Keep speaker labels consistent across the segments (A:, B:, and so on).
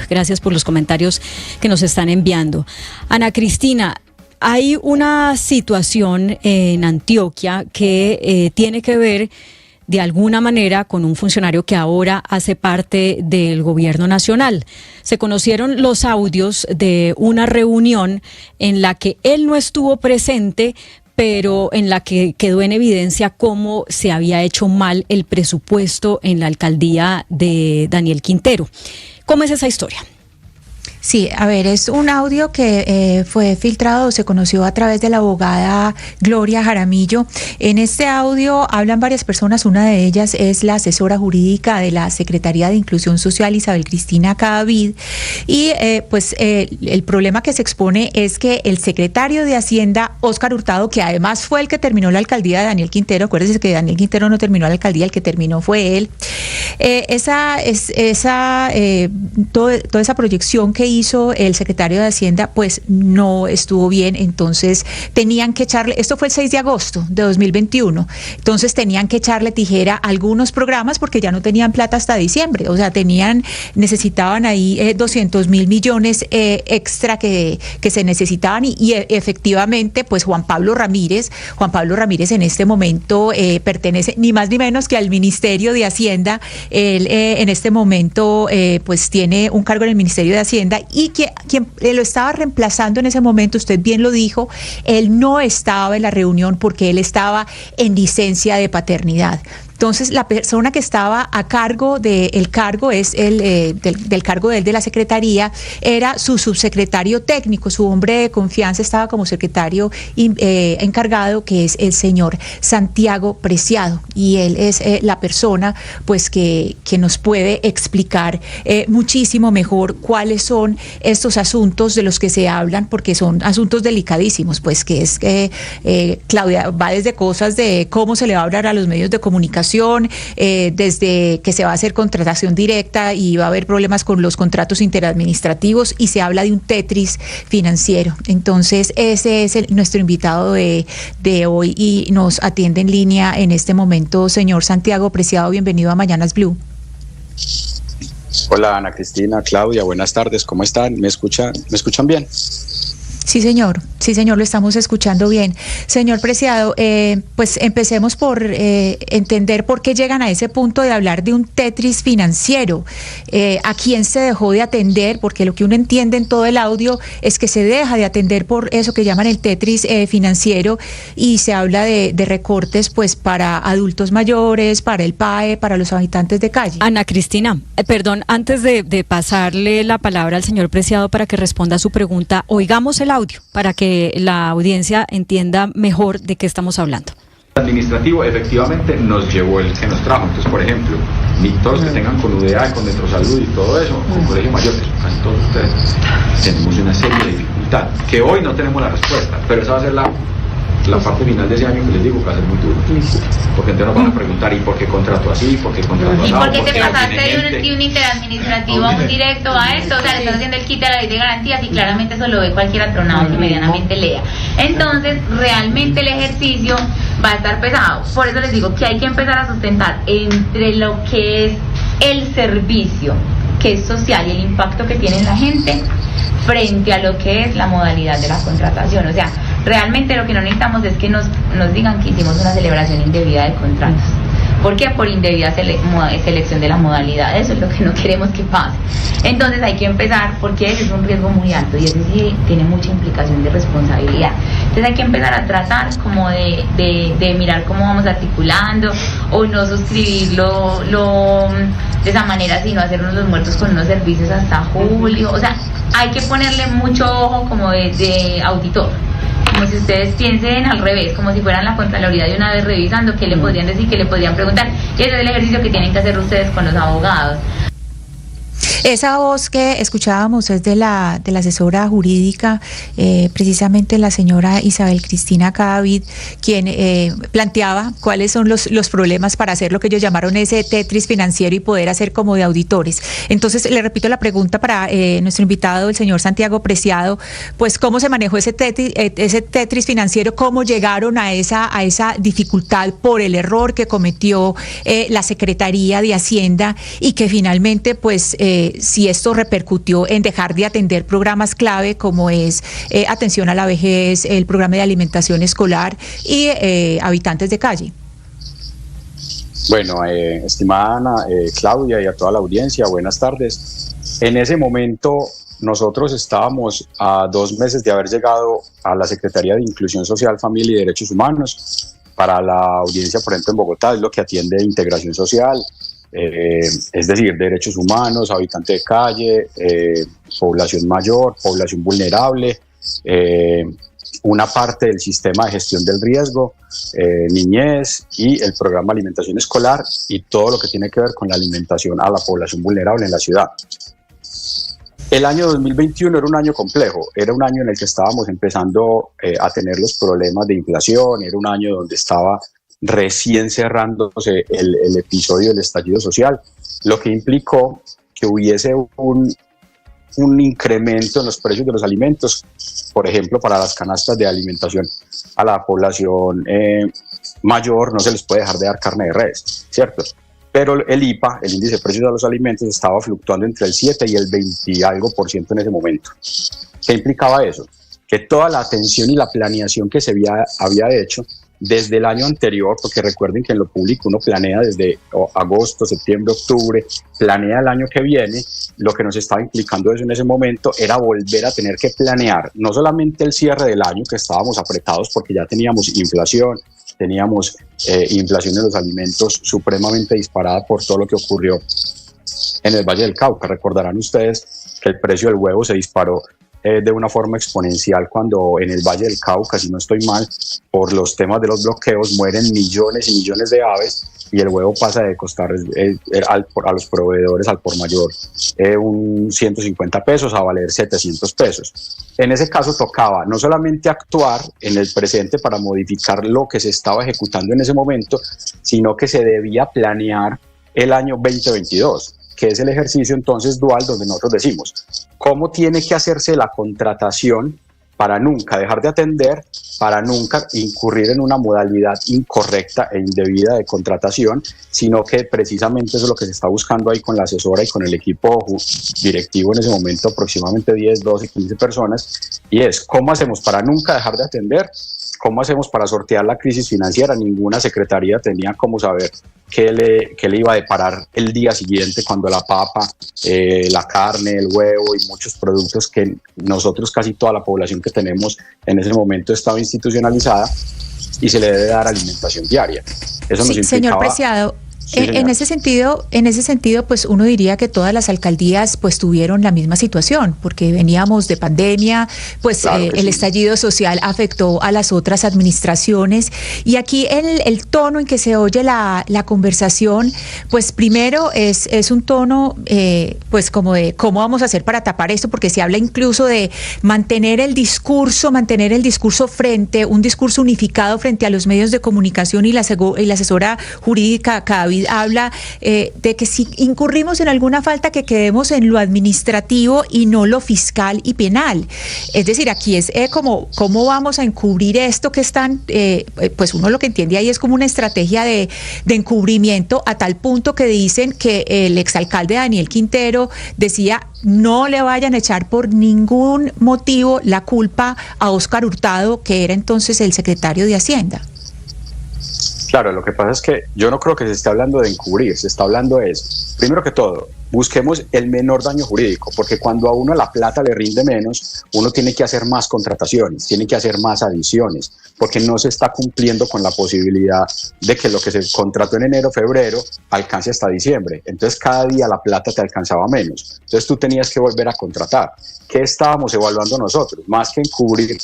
A: Gracias por los comentarios que nos están enviando. Ana Cristina, hay una situación en Antioquia que tiene que ver de alguna manera con un funcionario que ahora hace parte del gobierno nacional. Se conocieron los audios de una reunión en la que él no estuvo presente, pero en la que quedó en evidencia cómo se había hecho mal el presupuesto en la alcaldía de Daniel Quintero. ¿Cómo es esa historia?
B: Sí, a ver, es un audio que fue filtrado, se conoció a través de la abogada Gloria Jaramillo. En este audio hablan varias personas, una de ellas es la asesora jurídica de la Secretaría de Inclusión Social, Isabel Cristina Cadavid, y el problema que se expone es que el secretario de Hacienda, Óscar Hurtado, que además fue el que terminó la alcaldía de Daniel Quintero, acuérdense que Daniel Quintero no terminó la alcaldía, el que terminó fue él, toda esa proyección que hizo el secretario de Hacienda pues no estuvo bien, entonces tenían que echarle, esto fue el 6 de agosto de 2021, entonces tenían que echarle tijera a algunos programas porque ya no tenían plata hasta diciembre, o sea, necesitaban ahí 200.000 millones extra que se necesitaban y efectivamente pues Juan Pablo Ramírez en este momento pertenece ni más ni menos que al Ministerio de Hacienda. Él en este momento pues tiene un cargo en el Ministerio de Hacienda y quien lo estaba reemplazando en ese momento, usted bien lo dijo, él no estaba en la reunión porque él estaba en licencia de paternidad. Entonces, la persona que estaba a cargo del cargo es del cargo de la secretaría, era su subsecretario técnico, su hombre de confianza estaba como secretario encargado, que es el señor Santiago Preciado, y él es la persona pues que nos puede explicar muchísimo mejor cuáles son estos asuntos de los que se hablan, porque son asuntos delicadísimos, pues que es Claudia, va desde cosas de cómo se le va a hablar a los medios de comunicación, desde que se va a hacer contratación directa y va a haber problemas con los contratos interadministrativos y se habla de un Tetris financiero. Entonces ese es nuestro invitado de hoy y nos atiende en línea en este momento, señor Santiago Preciado, bienvenido a Mañanas Blue.
C: Hola Ana Cristina, Claudia, buenas tardes, ¿cómo están? ¿Me escuchan bien?
B: Sí, señor, lo estamos escuchando bien. Señor Preciado, pues empecemos por entender por qué llegan a ese punto de hablar de un Tetris financiero. ¿A quién se dejó de atender? Porque lo que uno entiende en todo el audio es que se deja de atender por eso que llaman el Tetris financiero y se habla de recortes pues para adultos mayores, para el PAE, para los habitantes de calle.
A: Ana Cristina, perdón, antes de pasarle la palabra al señor Preciado para que responda a su pregunta, oigamos el audio para que la audiencia entienda mejor de qué estamos hablando.
D: El administrativo efectivamente nos llevó el que nos trajo. Entonces, por ejemplo, todos los que tengan con UDA, con Metrosalud y todo eso, con Colegio Mayor, casi todos ustedes, tenemos una serie de dificultades que hoy no tenemos la respuesta, pero esa va a ser la parte final de ese año que les digo que va a ser muy duro. Porque entonces nos van a preguntar, ¿y por qué contrato así? ¿Por qué contrato así?
E: ¿Y por qué te pasaste de un interadministrativo a un directo a esto? O sea, le estás haciendo el quite a la ley de garantías y claramente eso lo ve cualquier atronado que medianamente lea. Entonces, realmente el ejercicio va a estar pesado. Por eso les digo que hay que empezar a sustentar entre lo que es el servicio, que es social, y el impacto que tiene en la gente, frente a lo que es la modalidad de la contratación. O sea, realmente lo que no necesitamos es que nos digan que hicimos una celebración indebida de contratos. ¿Por qué? Por indebida selección de la modalidad. Eso es lo que no queremos que pase. Entonces hay que empezar, porque ese es un riesgo muy alto y ese sí tiene mucha implicación de responsabilidad. Entonces hay que empezar a tratar como de mirar cómo vamos articulando, o no suscribirlo de esa manera, sino hacernos los muertos con unos servicios hasta julio. O sea, hay que ponerle mucho ojo como de auditor. Como si ustedes piensen al revés, como si fueran la Contraloría de una vez revisando qué le podrían decir, qué le podrían preguntar. Y ese es el ejercicio que tienen que hacer ustedes con los abogados.
B: Esa voz que escuchábamos es de la asesora jurídica, precisamente la señora Isabel Cristina Cadavid, quien planteaba cuáles son los problemas para hacer lo que ellos llamaron ese Tetris financiero y poder hacer como de auditores. Entonces, le repito la pregunta para nuestro invitado, el señor Santiago Preciado, pues cómo se manejó ese Tetris financiero, cómo llegaron a esa dificultad por el error que cometió la Secretaría de Hacienda y que finalmente pues si esto repercutió en dejar de atender programas clave como es atención a la vejez, el programa de alimentación escolar y habitantes de calle.
C: Bueno, estimada Ana, Claudia y a toda la audiencia, buenas tardes. En ese momento nosotros estábamos a 2 meses de haber llegado a la Secretaría de Inclusión Social, Familia y Derechos Humanos. Para la audiencia, por ejemplo, en Bogotá es lo que atiende integración social, es decir, derechos humanos, habitante de calle, población mayor, población vulnerable, una parte del sistema de gestión del riesgo, niñez y el programa de alimentación escolar y todo lo que tiene que ver con la alimentación a la población vulnerable en la ciudad. El año 2021 era un año complejo, era un año en el que estábamos empezando a tener los problemas de inflación, era un año donde estaba recién cerrándose el episodio del estallido social, lo que implicó que hubiese un incremento en los precios de los alimentos, por ejemplo, para las canastas de alimentación a la población mayor no se les puede dejar de dar carne de res, ¿cierto? Pero el IPA, el índice de precios de los alimentos, estaba fluctuando entre el 7 y el 20 y algo % en ese momento. ¿Qué implicaba eso? Que toda la atención y la planeación que se había hecho desde el año anterior, porque recuerden que en lo público uno planea desde agosto, septiembre, octubre, planea el año que viene, lo que nos estaba implicando eso en ese momento era volver a tener que planear no solamente el cierre del año, que estábamos apretados porque ya teníamos inflación, teníamos inflación de los alimentos supremamente disparada por todo lo que ocurrió en el Valle del Cauca. Recordarán ustedes que el precio del huevo se disparó de una forma exponencial cuando en el Valle del Cauca, si no estoy mal, por los temas de los bloqueos mueren millones y millones de aves y el huevo pasa de costar a los proveedores al por mayor un 150 pesos a valer 700 pesos. En ese caso tocaba no solamente actuar en el presente para modificar lo que se estaba ejecutando en ese momento, sino que se debía planear el año 2022, que es el ejercicio entonces dual donde nosotros decimos cómo tiene que hacerse la contratación para nunca dejar de atender, para nunca incurrir en una modalidad incorrecta e indebida de contratación, sino que precisamente eso es lo que se está buscando ahí con la asesora y con el equipo directivo en ese momento, aproximadamente 10, 12, 15 personas, y es cómo hacemos para nunca dejar de atender, cómo hacemos para sortear la crisis financiera. Ninguna secretaría tenía cómo saber qué le iba a deparar el día siguiente cuando la papa, la carne, el huevo y muchos productos que nosotros, casi toda la población que tenemos en ese momento, estaba institucionalizada y se le debe dar alimentación diaria. Eso nos implicaba...
B: Señor Preciado, sí, en ese sentido, pues uno diría que todas las alcaldías pues tuvieron la misma situación, porque veníamos de pandemia, pues claro el estallido social afectó a las otras administraciones, y aquí el tono en que se oye la conversación, pues primero es un tono pues como de cómo vamos a hacer para tapar esto, porque se habla incluso de mantener el discurso frente, un discurso unificado frente a los medios de comunicación, y la asesora jurídica David habla de que si incurrimos en alguna falta, que quedemos en lo administrativo y no lo fiscal y penal. Es decir, aquí es como cómo vamos a encubrir esto que están, pues uno lo que entiende ahí es como una estrategia de encubrimiento, a tal punto que dicen que el exalcalde Daniel Quintero decía: no le vayan a echar por ningún motivo la culpa a Óscar Hurtado, que era entonces el secretario de Hacienda.
C: Claro, lo que pasa es que yo no creo que se esté hablando de encubrir, se está hablando primero que todo, busquemos el menor daño jurídico, porque cuando a uno la plata le rinde menos, uno tiene que hacer más contrataciones, tiene que hacer más adiciones, porque no se está cumpliendo con la posibilidad de que lo que se contrató en enero, febrero, alcance hasta diciembre. Entonces cada día la plata te alcanzaba menos. Entonces tú tenías que volver a contratar. ¿Qué estábamos evaluando nosotros? Más que encubrir,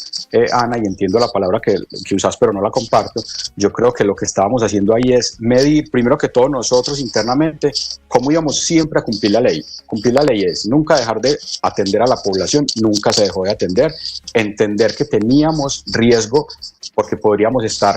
C: Ana, y entiendo la palabra que usas, pero no la comparto, yo creo que lo que estábamos haciendo ahí es medir, primero que todo nosotros internamente, cómo íbamos siempre a cumplir la ley. Cumplir la ley es nunca dejar de atender a la población, nunca se dejó de atender, entender que teníamos riesgo porque podríamos estar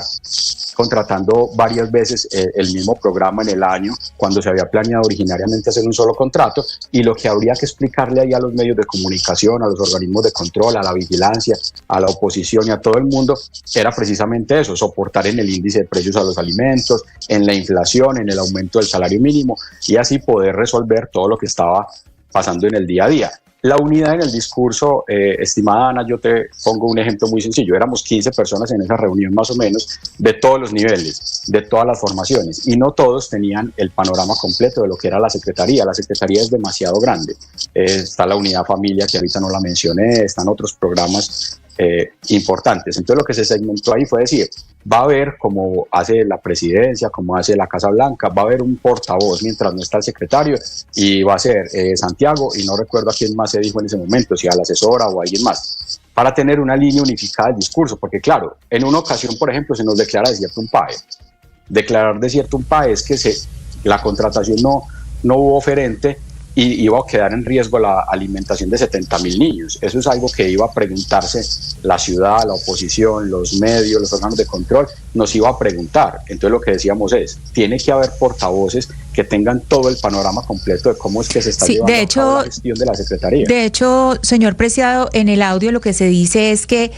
C: contratando varias veces el mismo programa en el año cuando se había planeado originariamente hacer un solo contrato, y lo que habría que explicarle ahí a los medios de comunicación, a los organismos de control, a la vigilancia, a la oposición y a todo el mundo era precisamente eso: soportar en el índice de precios a los alimentos, en la inflación, en el aumento del salario mínimo, y así poder resolver todo lo que estaba pasando en el día a día. La unidad en el discurso, estimada Ana, yo te pongo un ejemplo muy sencillo. Éramos 15 personas en esa reunión más o menos, de todos los niveles, de todas las formaciones, y no todos tenían el panorama completo de lo que era la Secretaría. La Secretaría es demasiado grande. Está la unidad familia, que ahorita no la mencioné, están otros programas importantes. Entonces lo que se segmentó ahí fue decir, va a haber, como hace la presidencia, como hace la Casa Blanca, va a haber un portavoz mientras no está el secretario, y va a ser Santiago, y no recuerdo a quién más se dijo en ese momento, si a la asesora o a alguien más, para tener una línea unificada del discurso, porque claro, en una ocasión, por ejemplo, se nos declara desierto un PAE. Declarar desierto un PAE es que la contratación no hubo oferente, y iba a quedar en riesgo la alimentación de 70.000 niños. Eso es algo que iba a preguntarse la ciudad, la oposición, los medios, los órganos de control, nos iba a preguntar. Entonces lo que decíamos es, tiene que haber portavoces que tengan todo el panorama completo de cómo es que se está llevando a cabo la gestión de la Secretaría.
B: De hecho, señor Preciado, en el audio lo que se dice es que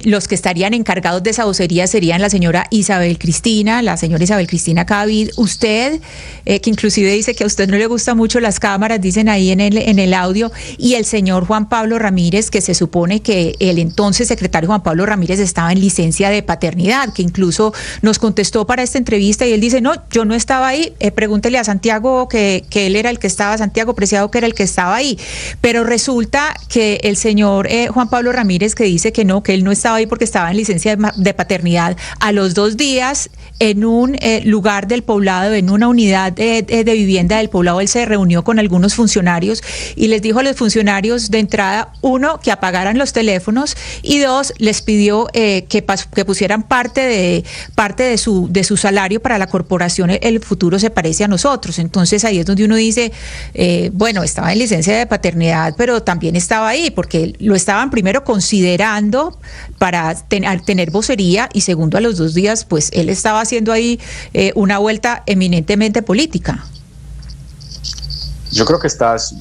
B: los que estarían encargados de esa vocería serían la señora Isabel Cristina, la señora Isabel Cristina Cadavid, usted, que inclusive dice que a usted no le gustan mucho las cámaras, dicen ahí en el audio, y el señor Juan Pablo Ramírez, que se supone que el entonces secretario Juan Pablo Ramírez estaba en licencia de paternidad, que incluso nos contestó para esta entrevista y él dice, no, yo no estaba ahí, pregúntele a Santiago que él era el que estaba, Santiago Preciado, que era el que estaba ahí, pero resulta que el señor Juan Pablo Ramírez, que dice que no, que él no estaba ahí porque estaba en licencia de paternidad, a los 2 días en un lugar del poblado, en una unidad de vivienda del poblado, él se reunió con algunos funcionarios y les dijo a los funcionarios de entrada, 1, que apagaran los teléfonos, y 2, les pidió que pusieran parte de su salario para la corporación. El futuro se parece a nosotros. Entonces ahí es donde uno dice, bueno, estaba en licencia de paternidad, pero también estaba ahí porque lo estaban primero considerando para tener vocería, y segundo, a los 2 días pues él estaba haciendo ahí una vuelta eminentemente política.
C: Yo creo que estás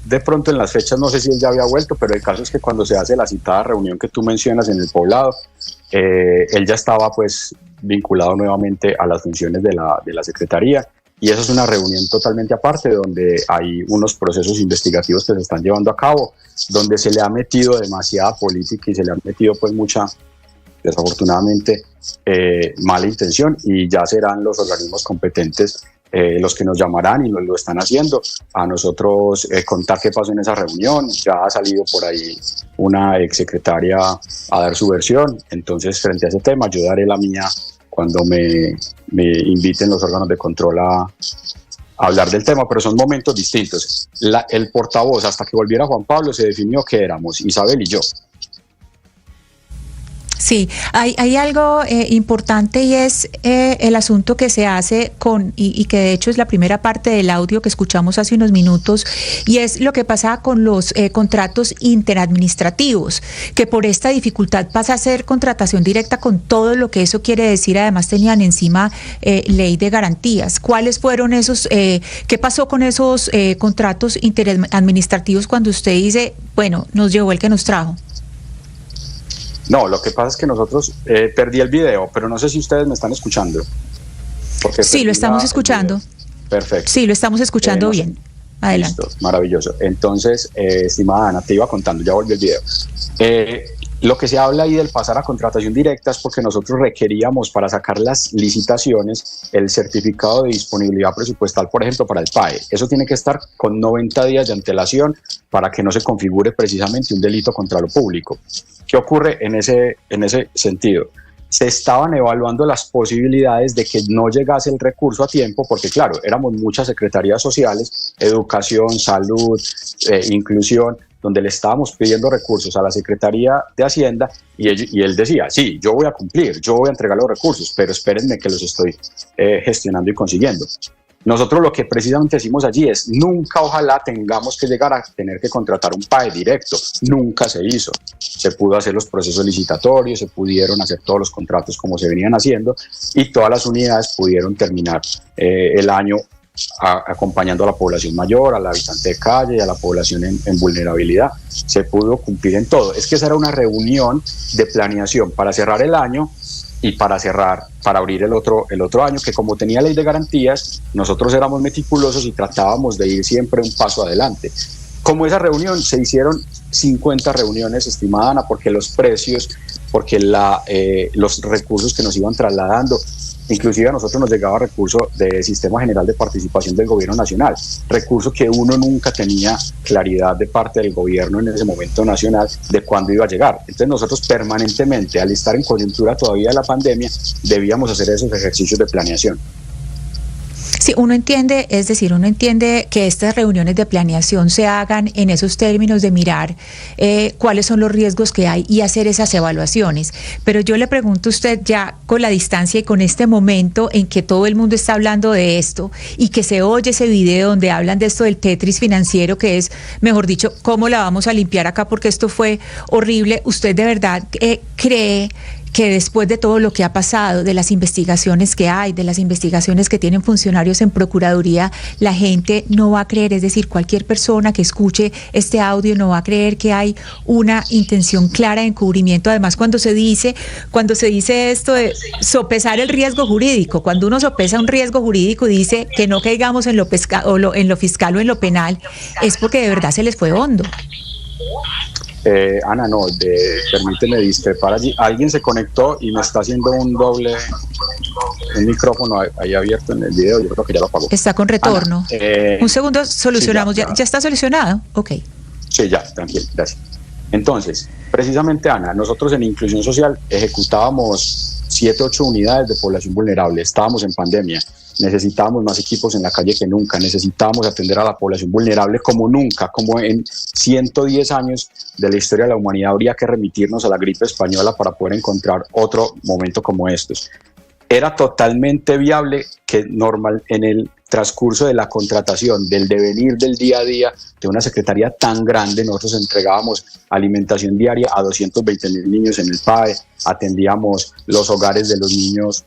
C: de pronto en las fechas, no sé si él ya había vuelto, pero el caso es que cuando se hace la citada reunión que tú mencionas en el poblado, él ya estaba pues vinculado nuevamente a las funciones de la Secretaría, y eso es una reunión totalmente aparte, donde hay unos procesos investigativos que se están llevando a cabo, donde se le ha metido demasiada política y se le ha metido pues mucha, desafortunadamente, mala intención, y ya serán los organismos competentes los que nos llamarán, y lo están haciendo, a nosotros contar qué pasó en esa reunión. Ya ha salido por ahí una exsecretaria a dar su versión, entonces frente a ese tema yo daré la mía cuando me inviten los órganos de control a hablar del tema, pero son momentos distintos. El portavoz, hasta que volviera Juan Pablo, se definió que éramos Isabel y yo.
B: Sí, hay algo importante, y es el asunto que se hace y que de hecho es la primera parte del audio que escuchamos hace unos minutos, y es lo que pasa con los contratos interadministrativos, que por esta dificultad pasa a ser contratación directa, con todo lo que eso quiere decir. Además tenían encima ley de garantías. ¿Cuáles fueron esos, qué pasó con esos contratos interadministrativos cuando usted dice, bueno, nos llegó el que nos trajo?
C: No, lo que pasa es que nosotros perdí el video, pero no sé si ustedes me están escuchando.
B: Sí, lo estamos escuchando.
C: Perfecto.
B: Sí, lo estamos escuchando bien. Adelante.
C: Listo, maravilloso. Entonces, estimada Ana, te iba contando, ya volvió el video. Lo que se habla ahí del pasar a contratación directa es porque nosotros requeríamos, para sacar las licitaciones, el certificado de disponibilidad presupuestal, por ejemplo, para el PAE. Eso tiene que estar con 90 días de antelación para que no se configure precisamente un delito contra lo público. ¿Qué ocurre en ese sentido? Se estaban evaluando las posibilidades de que no llegase el recurso a tiempo, porque claro, éramos muchas secretarías sociales, educación, salud, inclusión, donde le estábamos pidiendo recursos a la Secretaría de Hacienda, y él decía, sí, yo voy a cumplir, yo voy a entregar los recursos, pero espérenme que los estoy gestionando y consiguiendo. Nosotros lo que precisamente decimos allí es, nunca ojalá tengamos que llegar a tener que contratar un PAE directo, nunca se hizo. Se pudo hacer los procesos licitatorios, se pudieron hacer todos los contratos como se venían haciendo, y todas las unidades pudieron terminar el año acompañando a la población mayor, al habitante de calle y a la población en vulnerabilidad. Se pudo cumplir en todo. Es que esa era una reunión de planeación para cerrar el año y para cerrar, para abrir el otro año, que como tenía ley de garantías, nosotros éramos meticulosos y tratábamos de ir siempre un paso adelante. Como esa reunión, se hicieron 50 reuniones, estimada Ana, porque los precios, porque los recursos que nos iban trasladando, inclusive a nosotros nos llegaba recurso del Sistema General de Participación del Gobierno Nacional, recurso que uno nunca tenía claridad de parte del gobierno en ese momento nacional de cuándo iba a llegar. Entonces nosotros permanentemente, al estar en coyuntura todavía de la pandemia, debíamos hacer esos ejercicios de planeación.
B: Sí, uno entiende, es decir, uno entiende que estas reuniones de planeación se hagan en esos términos de mirar cuáles son los riesgos que hay y hacer esas evaluaciones. Pero yo le pregunto a usted, ya con la distancia y con este momento en que todo el mundo está hablando de esto y que se oye ese video donde hablan de esto del Tetris financiero, que es, mejor dicho, cómo la vamos a limpiar acá porque esto fue horrible, ¿usted de verdad cree que después de todo lo que ha pasado, de las investigaciones que hay, de las investigaciones que tienen funcionarios en Procuraduría, la gente no va a creer, es decir, cualquier persona que escuche este audio no va a creer que hay una intención clara de encubrimiento? Además, cuando se dice esto de sopesar el riesgo jurídico, cuando uno sopesa un riesgo jurídico y dice que no caigamos en lo fiscal o en lo penal, es porque de verdad se les fue hondo.
C: Ana, no, permíteme discrepar allí. Alguien se conectó y me está haciendo un micrófono ahí abierto en el video. Yo creo que ya lo apagó.
B: Está con retorno. Ana, un segundo, solucionamos. Sí, ya está solucionado. Ok.
C: Sí, ya, tranquilo, gracias. Entonces, precisamente, Ana, nosotros en Inclusión Social ejecutábamos 7, 8 unidades de población vulnerable. Estábamos en pandemia. Necesitábamos más equipos en la calle que nunca, necesitábamos atender a la población vulnerable como nunca, como en 110 años de la historia de la humanidad habría que remitirnos a la gripe española para poder encontrar otro momento como estos. Era totalmente viable que en el transcurso de la contratación, del devenir del día a día de una secretaría tan grande, nosotros entregábamos alimentación diaria a 220.000 niños en el PAE, atendíamos los hogares de los niños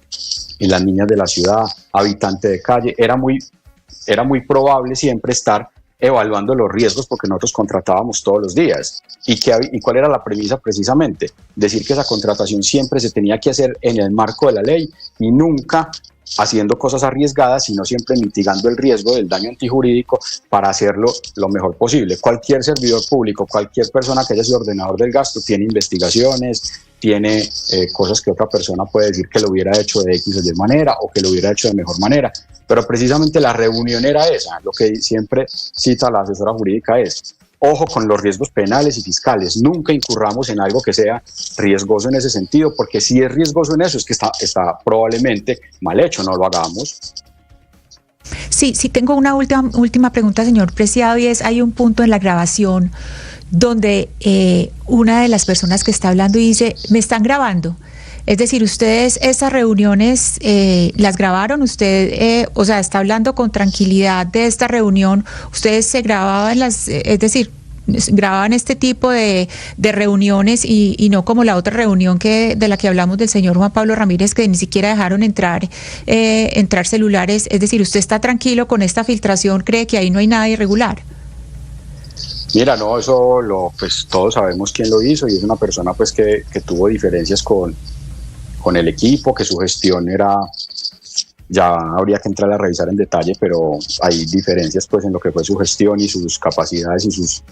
C: y las niñas de la ciudad, habitante de calle. Era muy probable siempre estar evaluando los riesgos porque nosotros contratábamos todos los días. ¿Y cuál era la premisa precisamente? Decir que esa contratación siempre se tenía que hacer en el marco de la ley y nunca haciendo cosas arriesgadas, sino siempre mitigando el riesgo del daño antijurídico para hacerlo lo mejor posible. Cualquier servidor público, cualquier persona que haya sido ordenador del gasto tiene investigaciones, tiene cosas que otra persona puede decir que lo hubiera hecho de X o Y manera o que lo hubiera hecho de mejor manera, pero precisamente la reunión era esa. Lo que siempre cita la asesora jurídica es: ojo con los riesgos penales y fiscales, nunca incurramos en algo que sea riesgoso en ese sentido, porque si es riesgoso en eso es que está probablemente mal hecho, no lo hagamos.
B: Sí, tengo una última pregunta, señor Preciado, y es, hay un punto en la grabación donde una de las personas que está hablando dice, me están grabando. Es decir, ustedes esas reuniones las grabaron, usted, o sea, está hablando con tranquilidad de esta reunión, ustedes se grababan es decir, grababan este tipo de reuniones y no como la otra reunión de la que hablamos del señor Juan Pablo Ramírez, que ni siquiera dejaron entrar celulares. Es decir, ¿usted está tranquilo con esta filtración? ¿Cree que ahí no hay nada irregular?
C: Mira, no, eso pues todos sabemos quién lo hizo y es una persona pues que tuvo diferencias con el equipo, que su gestión ya habría que entrar a revisar en detalle, pero hay diferencias pues en lo que fue su gestión y sus capacidades y sus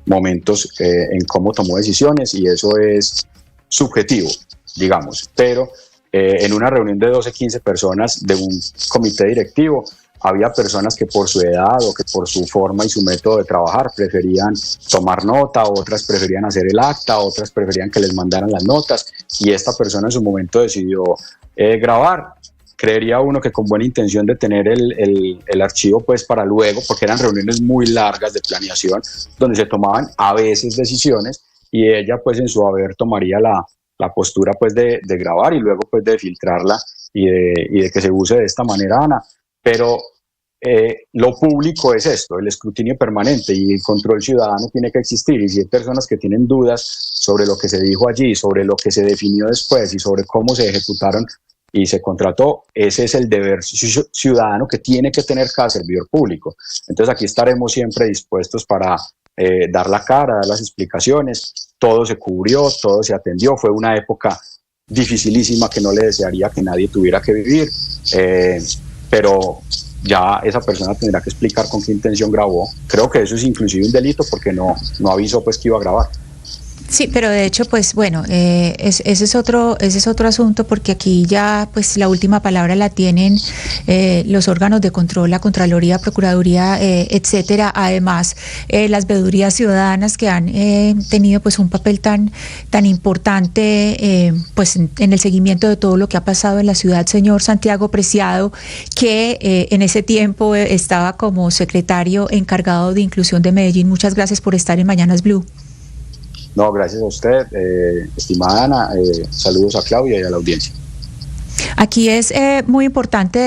C: momentos en cómo tomó decisiones, y eso es subjetivo, digamos, pero en una reunión de 12, 15 personas de un comité directivo, había personas que por su edad o que por su forma y su método de trabajar preferían tomar nota, otras preferían hacer el acta, otras preferían que les mandaran las notas, y esta persona en su momento decidió grabar. Creería uno que con buena intención de tener el archivo pues para luego, porque eran reuniones muy largas de planeación donde se tomaban a veces decisiones, y ella pues en su haber tomaría la postura pues de grabar y luego pues de filtrarla y de que se use de esta manera, Ana. Pero lo público es esto, el escrutinio permanente y el control ciudadano tiene que existir, y si hay personas que tienen dudas sobre lo que se dijo allí, sobre lo que se definió después y sobre cómo se ejecutaron y se contrató, ese es el deber ciudadano que tiene que tener cada servidor público. Entonces aquí estaremos siempre dispuestos para dar la cara, dar las explicaciones. Todo se cubrió, todo se atendió, fue una época dificilísima que no le desearía que nadie tuviera que vivir, pero ya esa persona tendrá que explicar con qué intención grabó. Creo que eso es inclusive un delito porque no avisó pues que iba a grabar.
B: Sí, pero de hecho, pues bueno, ese es otro asunto, porque aquí ya pues la última palabra la tienen los órganos de control, la Contraloría, Procuraduría, etcétera. Además, las veedurías ciudadanas que han tenido pues un papel tan importante pues en el seguimiento de todo lo que ha pasado en la ciudad. Señor Santiago Preciado, que en ese tiempo estaba como secretario encargado de Inclusión de Medellín. Muchas gracias por estar en Mañanas Blue.
C: No, gracias a usted, estimada Ana, saludos a Claudia y a la audiencia.
B: Aquí es muy importante